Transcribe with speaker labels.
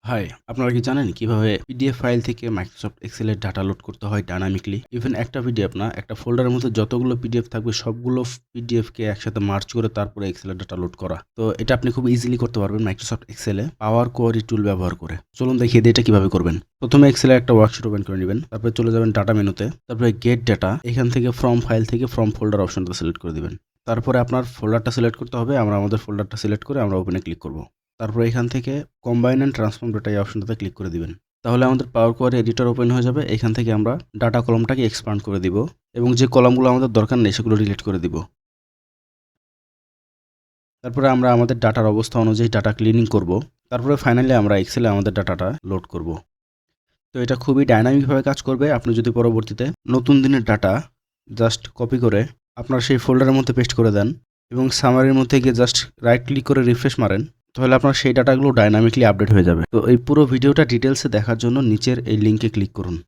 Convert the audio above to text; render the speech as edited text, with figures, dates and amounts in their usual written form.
Speaker 1: High, আপনারা কি জানেন কিভাবে পিডিএফ ফাইল থেকে মাইক্রোসফট এক্সেল এর ডাটা লোড করতে হয় ডায়নামিকলি? ইভেন একটা পিডিএফ না, একটা ফোল্ডারের মধ্যে যতগুলো পিডিএফ থাকবে সবগুলো পিডিএফ কে একসাথে মার্জ করে তারপরে এক্সেল এর ডাটা লোড করা। তো এটা আপনি খুব ইজিলি করতে পারবেন মাইক্রোসফট এক্সেল এ পাওয়ার কোয়ারি টুল ব্যবহার করে। চলুন দেখিয়ে দিই এটা কিভাবে করবেন। প্রথমে এক্সেল এ একটা ওয়ার্কশিট ওপেন করে নেবেন, তারপরে চলে যাবেন ডাটা মেনুতে, তারপরে গেট ডাটা, এখান থেকে ফ্রম ফাইল থেকে ফ্রম ফোল্ডার অপশনটা সিলেক্ট করে দিবেন। তারপরে আপনার ফোল্ডারটা সিলেক্ট করতে হবে, আমরা আমাদের ফোল্ডারটা সিলেক্ট করে আমরা ওপেনে ক্লিক করব। তারপরে এখান থেকে কম্বাইন অ্যান্ড ট্রান্সফর্ম ডাটা এই অপশনটাতে ক্লিক করে দিবেন। তাহলে আমাদের পাওয়ার কোয়ারি এডিটর ওপেন হয়ে যাবে। এখান থেকে আমরা ডাটা কলমটাকে এক্সপান্ড করে দিব এবং যে কলামগুলো আমাদের দরকার নেই সেগুলো ডিলিট করে দিব। তারপরে আমরা আমাদের ডাটার অবস্থা অনুযায়ী ডাটা ক্লিনিং করব। তারপরে ফাইনালি আমরা এক্সেলে আমাদের ডাটাটা লোড করব। তো এটা খুবই ডাইনামিকভাবে কাজ করবে। আপনি যদি পরবর্তীতে নতুন দিনের ডাটা জাস্ট কপি করে আপনার সেই ফোল্ডারের মধ্যে পেস্ট করে দেন এবং সামারির মধ্যে গিয়ে জাস্ট রাইট ক্লিক করে রিফ্রেশ মারেন, তাহলে আপনার সেই ডাটাগুলো ডাইনামিকলি আপডেট হয়ে যাবে। তো এই পুরো ভিডিওটা ডিটেলসে দেখার জন্য নিচের এই লিঙ্কে ক্লিক করুন।